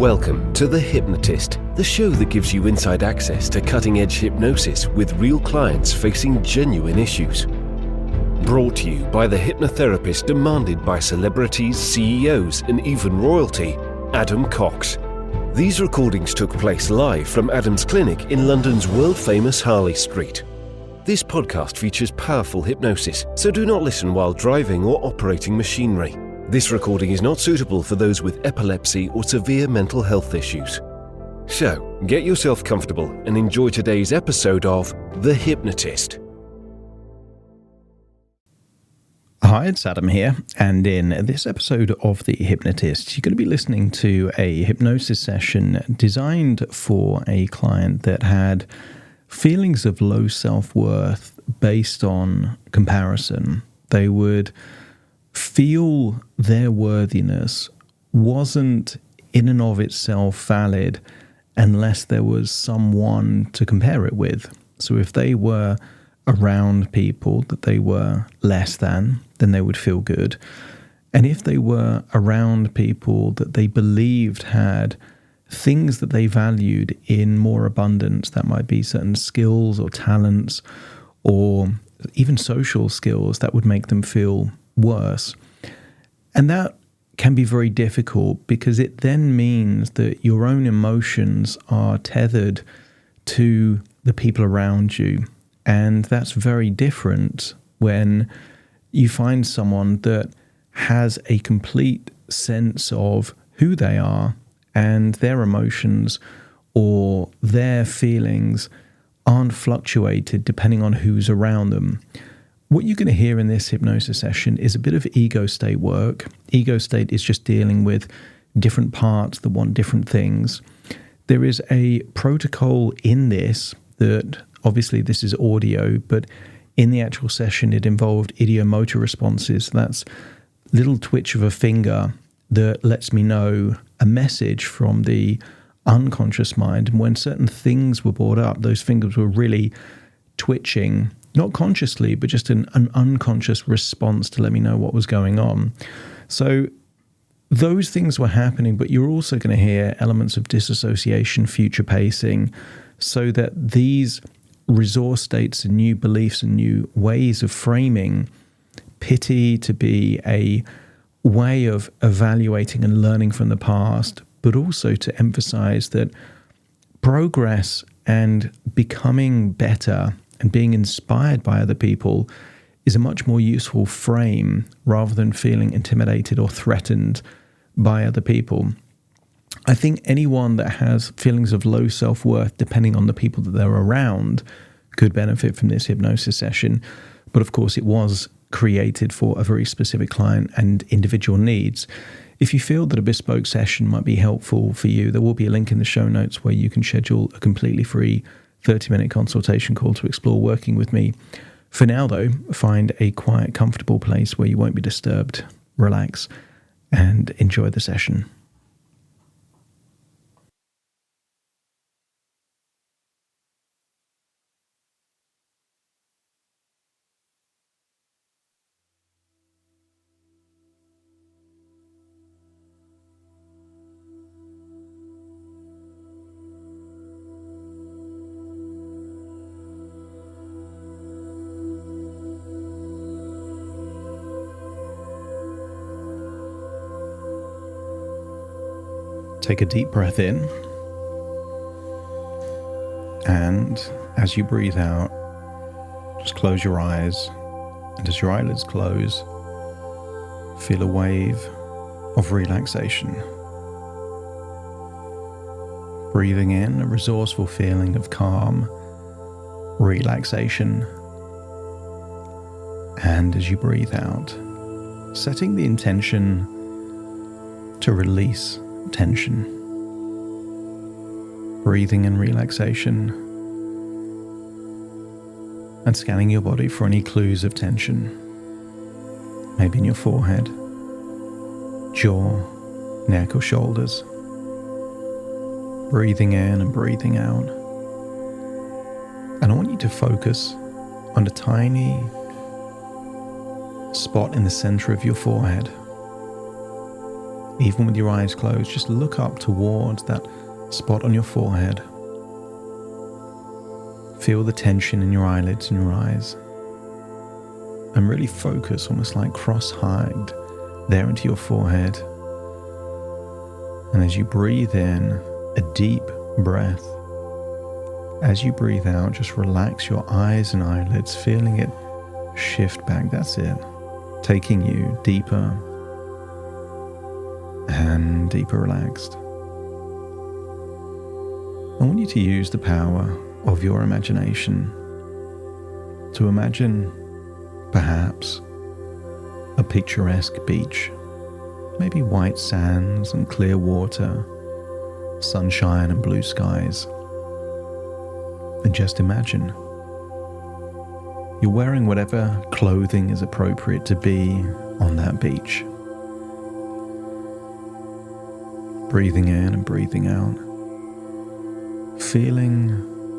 Welcome to The Hypnotist, the show that gives you inside access to cutting-edge hypnosis with real clients facing genuine issues. Brought to you by the hypnotherapist demanded by celebrities, CEOs, and even royalty, Adam Cox. These recordings took place live from Adam's clinic in London's world-famous Harley Street. This podcast features powerful hypnosis, so do not listen while driving or operating machinery. This recording is not suitable for those with epilepsy or severe mental health issues. So, get yourself comfortable and enjoy today's episode of The Hypnotist. Hi, it's Adam here, and in this episode of The Hypnotist, you're going to be listening to a hypnosis session designed for a client that had feelings of low self-worth based on comparison. They would feel their worthiness wasn't in and of itself valid unless there was someone to compare it with. So if they were around people that they were less than, then they would feel good. And if they were around people that they believed had things that they valued in more abundance, that might be certain skills or talents or even social skills, that would make them feel worse. And that can be very difficult because it then means that your own emotions are tethered to the people around you. And that's very different when you find someone that has a complete sense of who they are and their emotions or their feelings aren't fluctuated depending on who's around them. What you're going to hear in this hypnosis session is a bit of ego state work. Ego state is just dealing with different parts that want different things. There is a protocol in this that, obviously this is audio, but in the actual session it involved idiomotor responses. That's a little twitch of a finger that lets me know a message from the unconscious mind. And when certain things were brought up, those fingers were really twitching, not consciously, but just an unconscious response to let me know what was going on. So those things were happening, but you're also going to hear elements of disassociation, future pacing, so that these resource states and new beliefs and new ways of framing pity to be a way of evaluating and learning from the past, but also to emphasize that progress and becoming better and being inspired by other people is a much more useful frame rather than feeling intimidated or threatened by other people. I think anyone that has feelings of low self-worth, depending on the people that they're around, could benefit from this hypnosis session. But of course, it was created for a very specific client and individual needs. If you feel that a bespoke session might be helpful for you, there will be a link in the show notes where you can schedule a completely free 30-minute consultation call to explore working with me. For now, though, find a quiet, comfortable place where you won't be disturbed, relax, and enjoy the session. Take a deep breath in, and as you breathe out, just close your eyes, and as your eyelids close, feel a wave of relaxation. Breathing in, a resourceful feeling of calm, relaxation, and as you breathe out, setting the intention to release tension. Breathing in relaxation and scanning your body for any clues of tension, maybe in your forehead, jaw, neck or shoulders. Breathing in and breathing out. And I want you to focus on a tiny spot in the center of your forehead. even with your eyes closed, just look up towards that spot on your forehead. Feel the tension in your eyelids and your eyes. And really focus, almost like cross-eyed, there into your forehead. And as you breathe in, a deep breath. As you breathe out, just relax your eyes and eyelids, feeling it shift back. That's it. Taking you deeper and deeper relaxed. I want you to use the power of your imagination to imagine perhaps a picturesque beach, maybe white sands and clear water, sunshine and blue skies. And just imagine you're wearing whatever clothing is appropriate to be on that beach. Breathing in and breathing out, feeling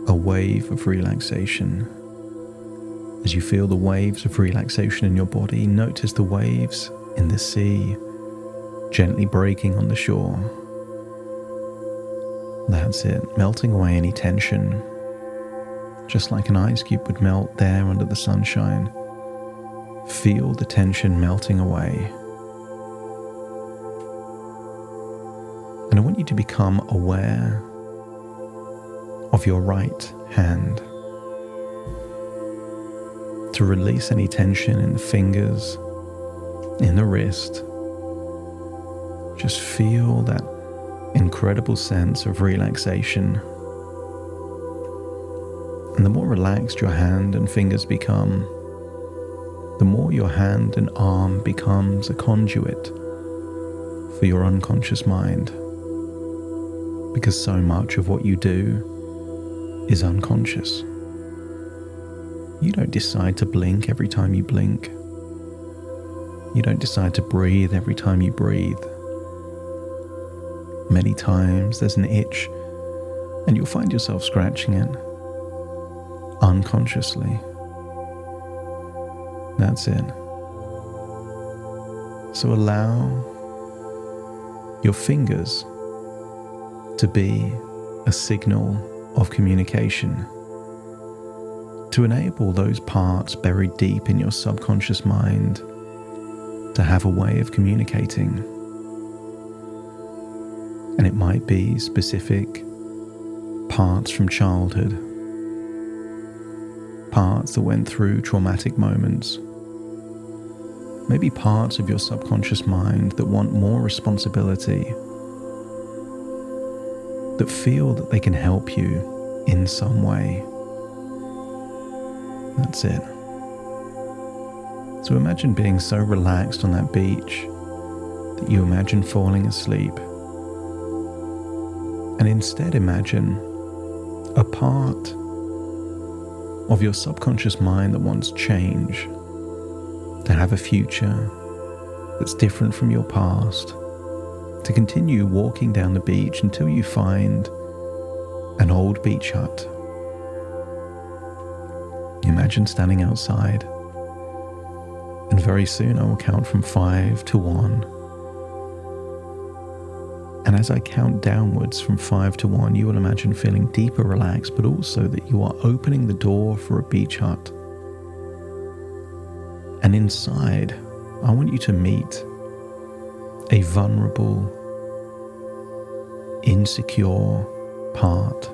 a wave of relaxation. As you feel the waves of relaxation in your body, notice the waves in the sea gently breaking on the shore. That's it, melting away any tension, just like an ice cube would melt there under the sunshine. Feel the tension melting away. And I want you to become aware of your right hand, to release any tension in the fingers, in the wrist. Just feel that incredible sense of relaxation. And the more relaxed your hand and fingers become, the more your hand and arm becomes a conduit for your unconscious mind. Because so much of what you do is unconscious. You don't decide to blink every time you blink. You don't decide to breathe every time you breathe. Many times there's an itch and you'll find yourself scratching it unconsciously. That's it. So allow your fingers to be a signal of communication, to enable those parts buried deep in your subconscious mind to have a way of communicating. And it might be specific parts from childhood, parts that went through traumatic moments, maybe parts of your subconscious mind that want more responsibility, that feel that they can help you in some way. That's it. So imagine being so relaxed on that beach that you imagine falling asleep. And instead imagine a part of your subconscious mind that wants change, to have a future that's different from your past, to continue walking down the beach until you find an old beach hut. Imagine standing outside, and very soon I will count from 5 to 1. And as I count downwards from 5 to 1, you will imagine feeling deeper relaxed, but also that you are opening the door for a beach hut. And inside, I want you to meet a vulnerable, insecure part.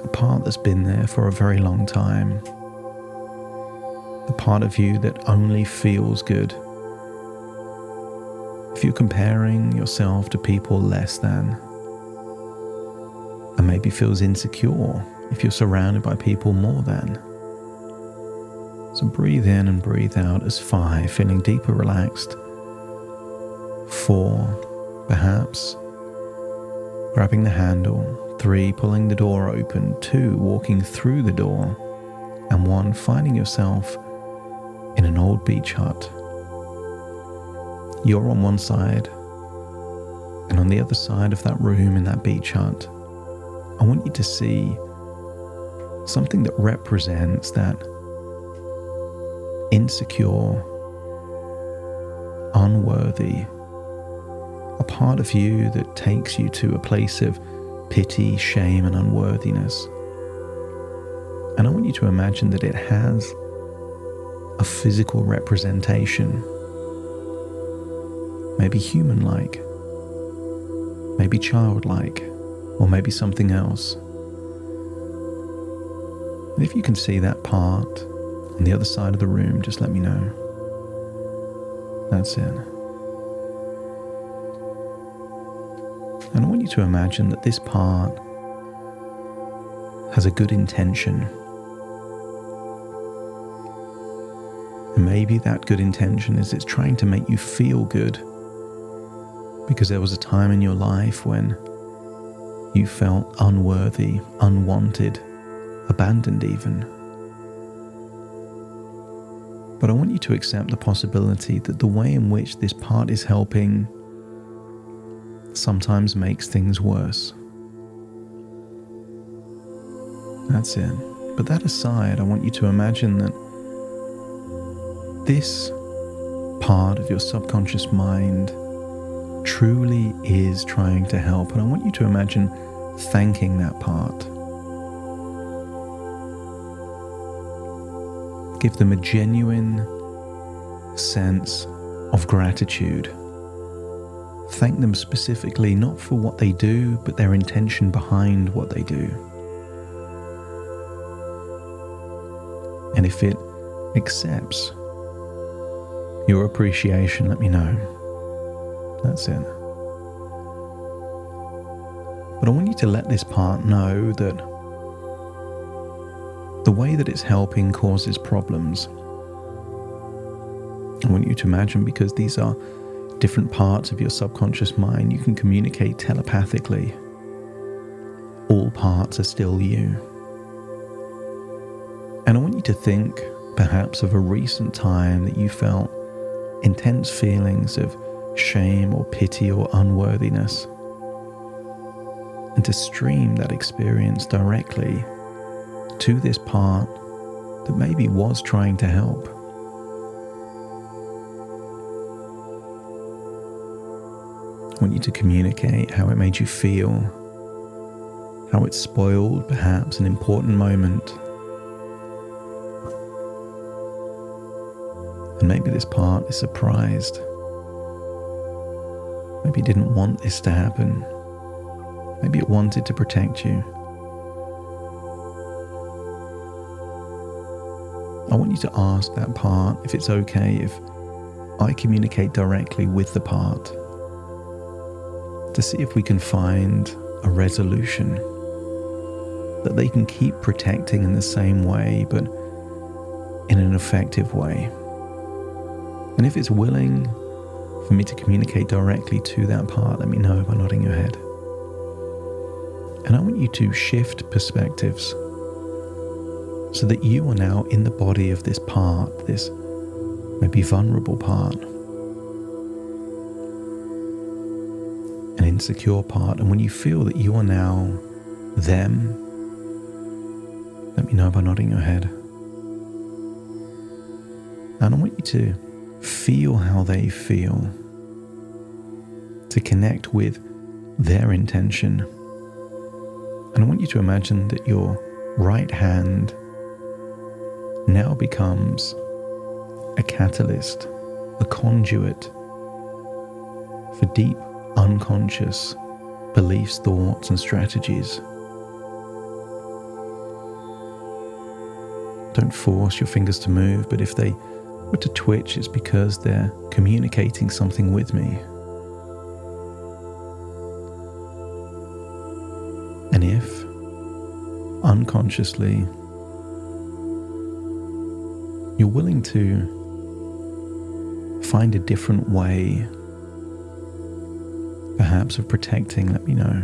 A part that's been there for a very long time. The part of you that only feels good if you're comparing yourself to people less than, and maybe feels insecure if you're surrounded by people more than. So breathe in and breathe out as 5, feeling deeper relaxed. 4, perhaps grabbing the handle. 3, pulling the door open. 2, walking through the door. And 1, finding yourself in an old beach hut. You're on one side, and on the other side of that room in that beach hut, I want you to see something that represents that insecure, unworthy a part of you that takes you to a place of pity, shame, and unworthiness. And I want you to imagine that it has a physical representation, maybe human-like, maybe childlike, or maybe something else. And if you can see that part on the other side of the room, just let me know. That's it. And I want you to imagine that this part has a good intention. And maybe that good intention is it's trying to make you feel good because there was a time in your life when you felt unworthy, unwanted, abandoned even. But I want you to accept the possibility that the way in which this part is helping sometimes makes things worse. That's it. But that aside, I want you to imagine that this part of your subconscious mind truly is trying to help. And I want you to imagine thanking that part. Give them a genuine sense of gratitude. Thank them specifically, not for what they do, but their intention behind what they do. And if it accepts your appreciation, let me know. That's it. But I want you to let this part know that the way that it's helping causes problems. I want you to imagine, because these are different parts of your subconscious mind, you can communicate telepathically. All parts are still you. And I want you to think perhaps of a recent time that you felt intense feelings of shame or pity or unworthiness, and to stream that experience directly to this part that maybe was trying to help. I want you to communicate how it made you feel, how it spoiled perhaps an important moment. And maybe this part is surprised. Maybe it didn't want this to happen. Maybe it wanted to protect you. I want you to ask that part if it's okay if I communicate directly with the part to see if we can find a resolution that they can keep protecting in the same way, but in an effective way. And if it's willing for me to communicate directly to that part, let me know by nodding your head. And I want you to shift perspectives so that you are now in the body of this part, this maybe vulnerable part, an insecure part. And when you feel that you are now them, let me know by nodding your head. And I want you to feel how they feel, to connect with their intention. And I want you to imagine that your right hand now becomes a catalyst, a conduit for deep, unconscious beliefs, thoughts, and strategies. Don't force your fingers to move, but if they were to twitch, it's because they're communicating something with me. And if, unconsciously, you're willing to find a different way, perhaps of protecting, let me know.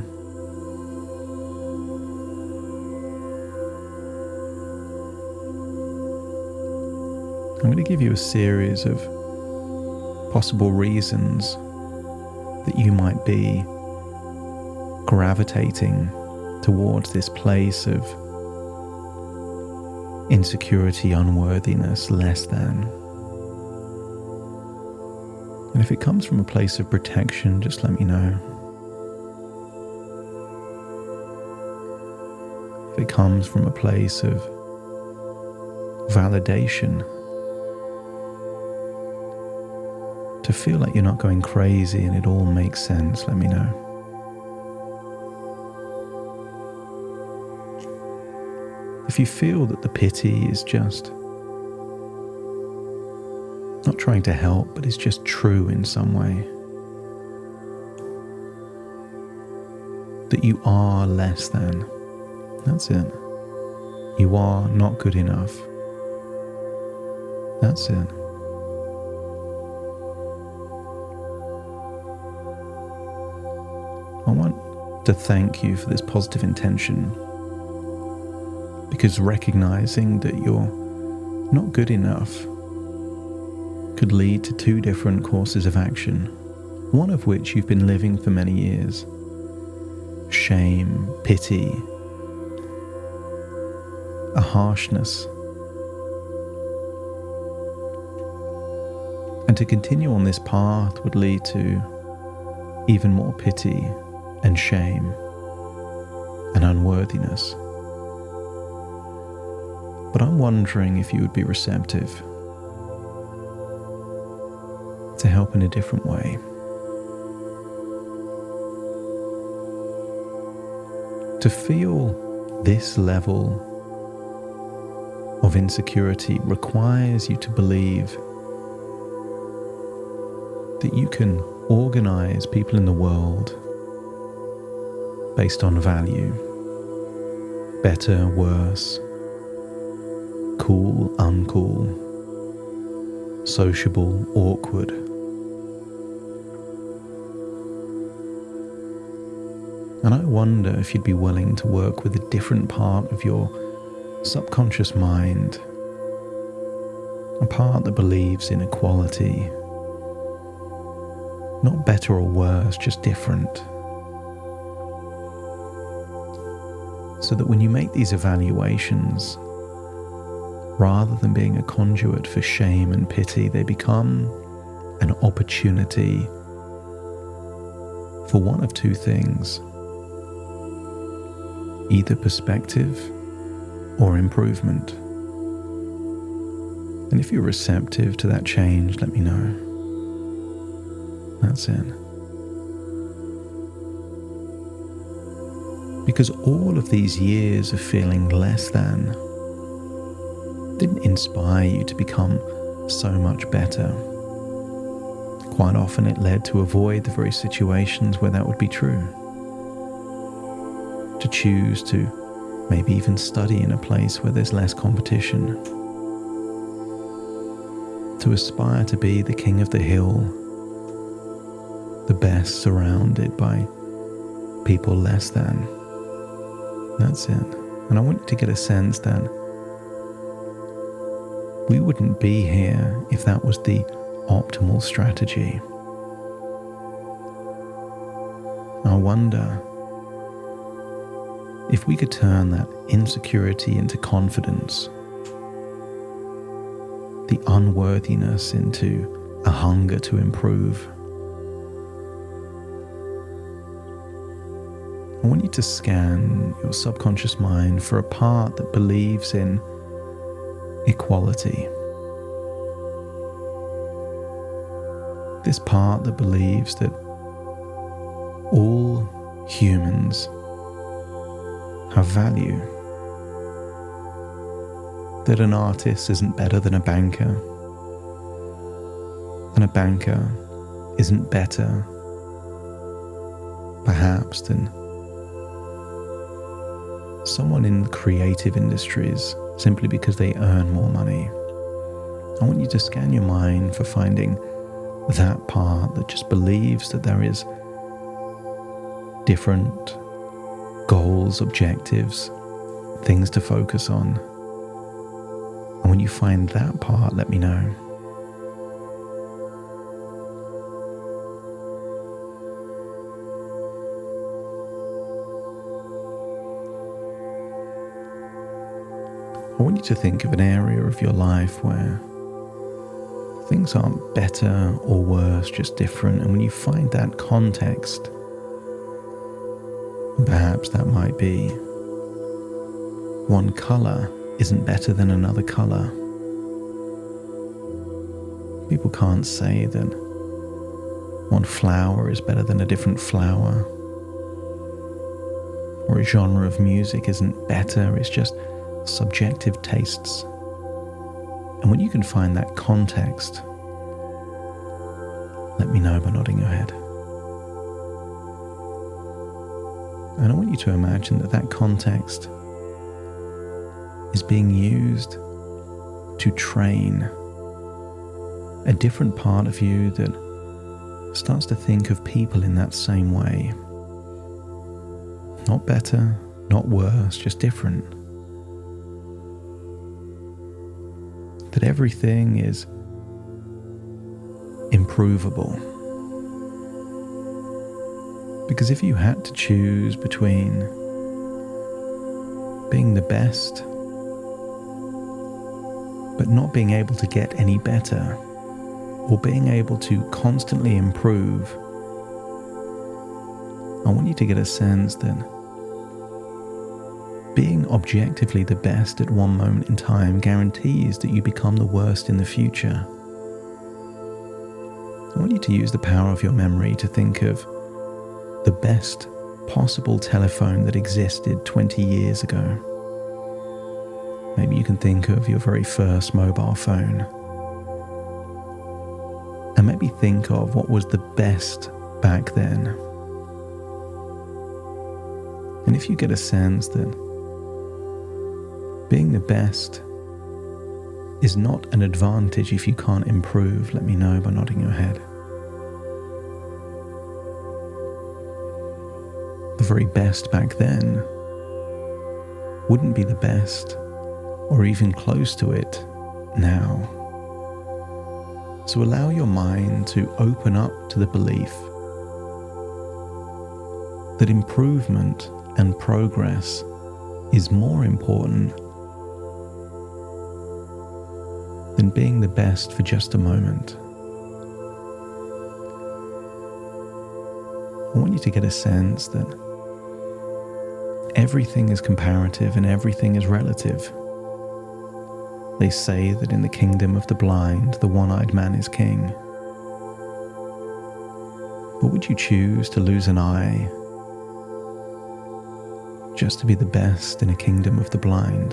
I'm going to give you a series of possible reasons that you might be gravitating towards this place of insecurity, unworthiness, less than. And if it comes from a place of protection, just let me know. If it comes from a place of validation, to feel like you're not going crazy and it all makes sense, let me know. If you feel that the pity is just not trying to help, but is just true in some way, that you are less than, that's it. You are not good enough. That's it. I want to thank you for this positive intention, because recognizing that you're not good enough could lead to two different courses of action, one of which you've been living for many years. Shame, pity, a harshness. And to continue on this path would lead to even more pity and shame and unworthiness. But I'm wondering if you would be receptive to help in a different way. To feel this level of insecurity requires you to believe that you can organize people in the world based on value. Better, worse, cool, uncool, sociable, awkward. And I wonder if you'd be willing to work with a different part of your subconscious mind, a part that believes in equality, not better or worse, just different. So that when you make these evaluations, rather than being a conduit for shame and pity, they become an opportunity for one of two things: either perspective or improvement. And if you're receptive to that change, let me know. That's it. Because all of these years of feeling less than didn't inspire you to become so much better. Quite often it led to avoid the very situations where that would be true. To choose to maybe even study in a place where there's less competition. To aspire to be the king of the hill, the best surrounded by people less than. That's it. And I want you to get a sense that we wouldn't be here if that was the optimal strategy. I wonder if we could turn that insecurity into confidence, the unworthiness into a hunger to improve. I want you to scan your subconscious mind for a part that believes in equality. This part that believes that all humans have value. That an artist isn't better than a banker, and a banker isn't better, perhaps, than someone in the creative industries simply because they earn more money. I want you to scan your mind for finding that part that just believes that there is different goals, objectives, things to focus on. And when you find that part, let me know. I want you to think of an area of your life where things aren't better or worse, just different. And when you find that context, perhaps that might be one color isn't better than another color. People can't say that one flower is better than a different flower, or a genre of music isn't better, it's just subjective tastes. And when you can find that context, let me know by nodding your head. And I want you to imagine that that context is being used to train a different part of you that starts to think of people in that same way. Not better, not worse, just different. That everything is improvable. Because if you had to choose between being the best but not being able to get any better, or being able to constantly improve, I want you to get a sense that being objectively the best at one moment in time guarantees that you become the worst in the future. I want you to use the power of your memory to think of the best possible telephone that existed 20 years ago. Maybe you can think of your very first mobile phone. And maybe think of what was the best back then. And if you get a sense that being the best is not an advantage if you can't improve, let me know by nodding your head. The very best back then wouldn't be the best or even close to it now. So allow your mind to open up to the belief that improvement and progress is more important than being the best for just a moment. I want you to get a sense that everything is comparative and everything is relative. They say that in the kingdom of the blind, the one-eyed man is king. But would you choose to lose an eye just to be the best in a kingdom of the blind?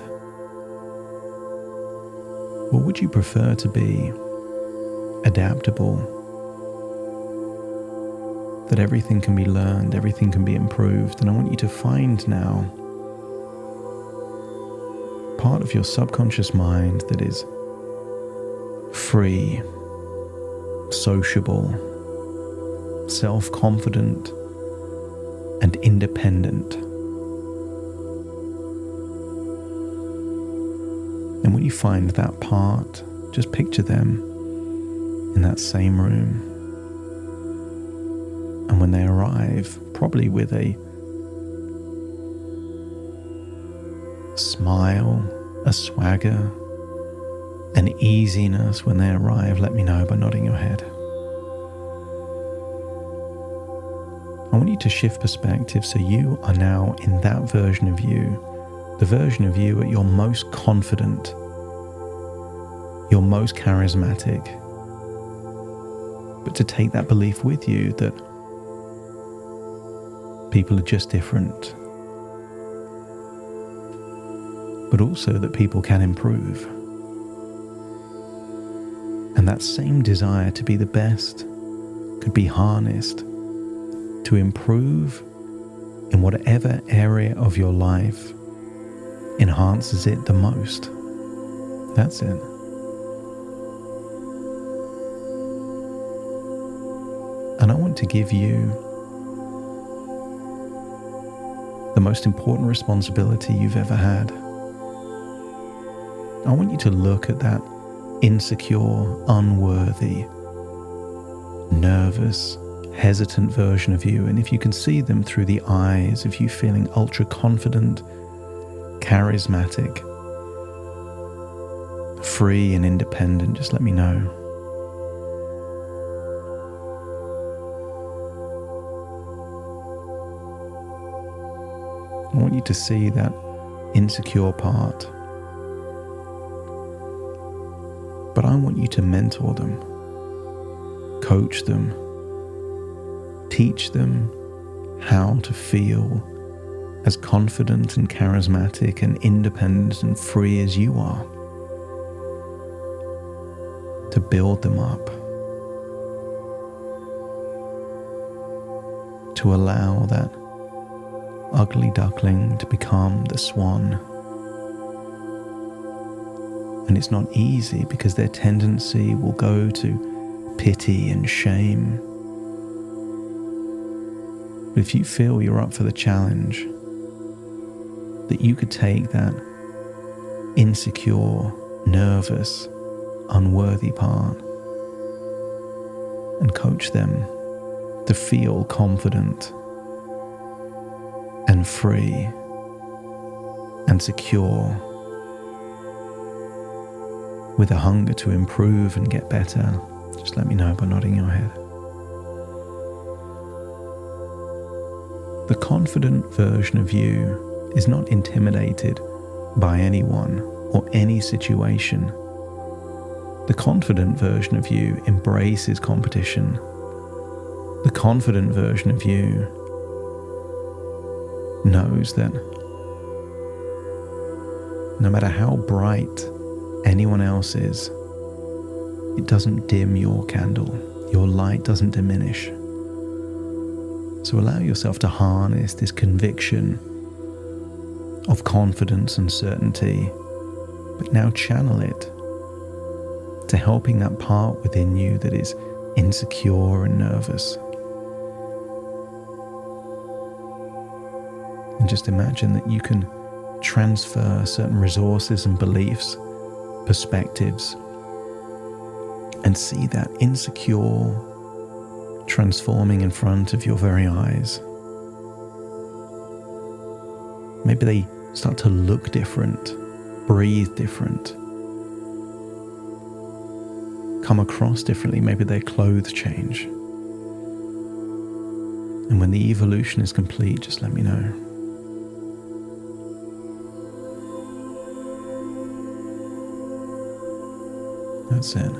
Or would you prefer to be adaptable, that everything can be learned, everything can be improved? And I want you to find now part of your subconscious mind that is free, sociable, self-confident, and independent. And when you find that part, just picture them in that same room. And when they arrive, probably with a smile, a swagger, an easiness when they arrive, let me know by nodding your head. I want you to shift perspective so you are now in that version of you, the version of you at your most confident, your most charismatic, but to take that belief with you that people are just different, but also that people can improve. And that same desire to be the best could be harnessed to improve in whatever area of your life enhances it the most. That's it. And I want to give you the most important responsibility you've ever had. I want you to look at that insecure, unworthy, nervous, hesitant version of you, and if you can see them through the eyes of you feeling ultra confident, charismatic, free and independent, just let me know. I want you to see that insecure part. But I want you to mentor them, coach them, teach them how to feel as confident and charismatic and independent and free as you are. To build them up. To allow that ugly duckling to become the swan. And it's not easy because their tendency will go to pity and shame. But if you feel you're up for the challenge, that you could take that insecure, nervous, unworthy part and coach them to feel confident and free and secure, with a hunger to improve and get better, just let me know by nodding your head. The confident version of you is not intimidated by anyone or any situation. The confident version of you embraces competition. The confident version of you knows that no matter how bright anyone else is, it doesn't dim your candle. Your light doesn't diminish. So allow yourself to harness this conviction of confidence and certainty, but now channel it to helping that part within you that is insecure and nervous. And just imagine that you can transfer certain resources and beliefs, perspectives, and see that insecure transforming in front of your very eyes. Maybe they start to look different, breathe different, come across differently. Maybe their clothes change. And when the evolution is complete, just let me know. That's it.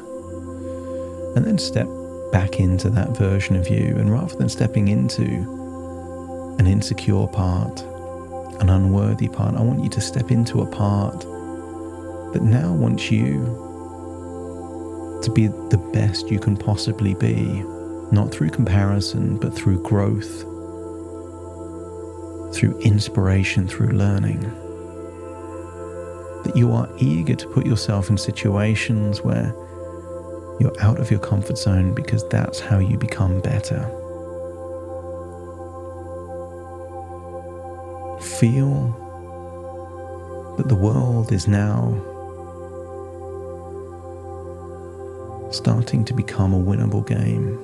And then step back into that version of you, and rather than stepping into an insecure part, an unworthy part, I want you to step into a part that now wants you to be the best you can possibly be, not through comparison, but through growth, through inspiration, through learning. That you are eager to put yourself in situations where you're out of your comfort zone, because that's how you become better. Feel that the world is now starting to become a winnable game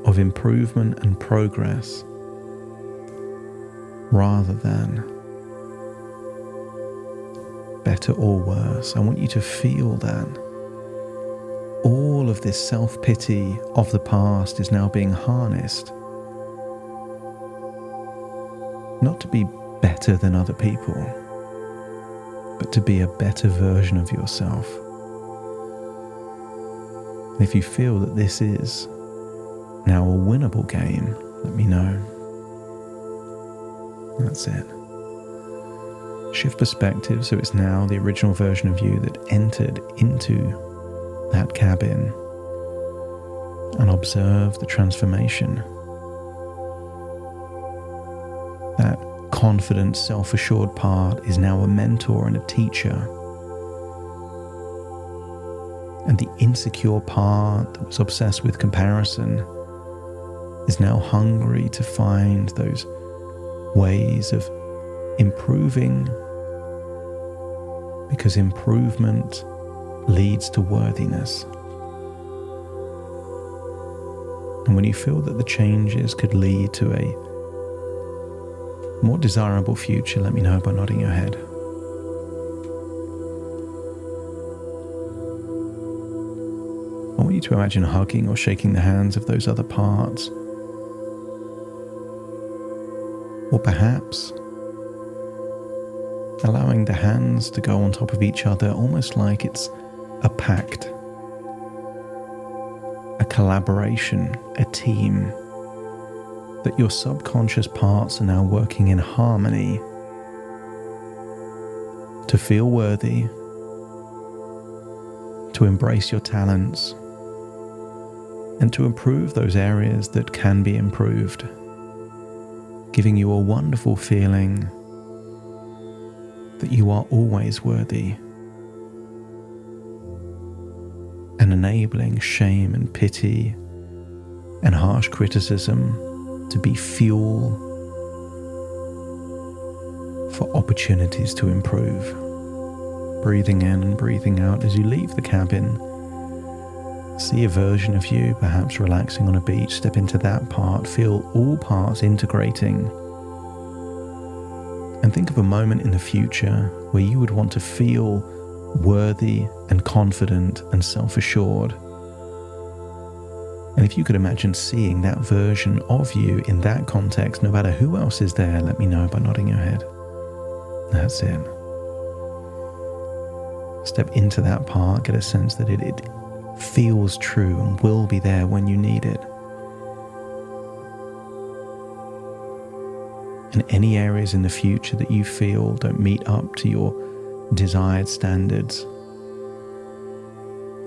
of improvement and progress, rather than better or worse. I want you to feel that all of this self-pity of the past is now being harnessed, not to be better than other people, but to be a better version of yourself. And if you feel that this is now a winnable game, let me know. That's it. Shift perspective, so it's now the original version of you that entered into that cabin, and observe the transformation. That confident, self-assured part is now a mentor and a teacher. And the insecure part that was obsessed with comparison is now hungry to find those ways of improving, because improvement leads to worthiness. And when you feel that the changes could lead to a more desirable future, let me know by nodding your head. I want you to imagine hugging or shaking the hands of those other parts Or perhaps allowing the hands to go on top of each other almost like it's a pact, a collaboration, a team, that your subconscious parts are now working in harmony to feel worthy, to embrace your talents, and to improve those areas that can be improved, giving you a wonderful feeling that you are always worthy, and enabling shame and pity and harsh criticism to be fuel for opportunities to improve. Breathing in and breathing out as you leave the cabin. See a version of you perhaps relaxing on a beach. Step into that part. Feel all parts integrating. And think of a moment in the future where you would want to feel worthy and confident and self-assured. And if you could imagine seeing that version of you in that context, no matter who else is there, let me know by nodding your head. That's it. Step into that part, get a sense that it feels true and will be there when you need it. And any areas in the future that you feel don't meet up to your desired standards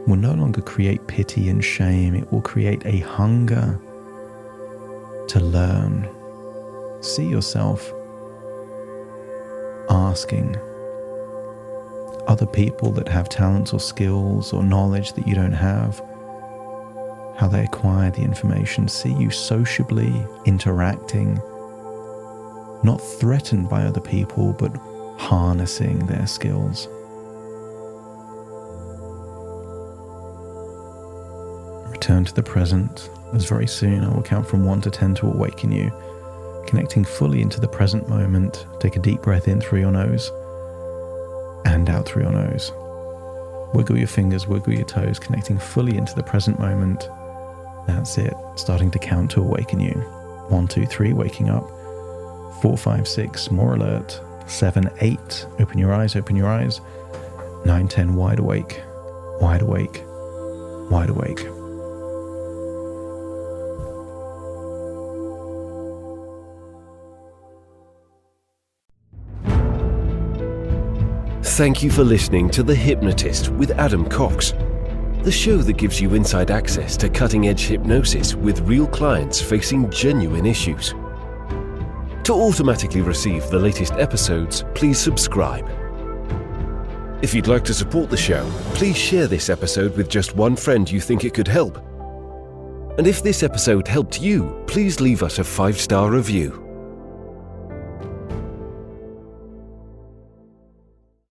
will no longer create pity and shame. It will create a hunger to learn. See yourself asking other people that have talents or skills or knowledge that you don't have, how they acquire the information. See you sociably interacting, not threatened by other people, but harnessing their skills. Return to the present, as very soon I will count from 1 to 10 to awaken you. Connecting fully into the present moment. Take a deep breath in through your nose and out through your nose. Wiggle your fingers, wiggle your toes, connecting fully into the present moment. That's it. Starting to count to awaken you. 1, 2, 3, waking up. 4, 5, 6, more alert. 7, 8, open your eyes, open your eyes. 9, 10, wide awake, wide awake, wide awake. Thank you for listening to The Hypnotist with Adam Cox, the show that gives you inside access to cutting-edge hypnosis with real clients facing genuine issues. To automatically receive the latest episodes, please subscribe. If you'd like to support the show, please share this episode with just one friend you think it could help. And if this episode helped you, please leave us a 5-star review.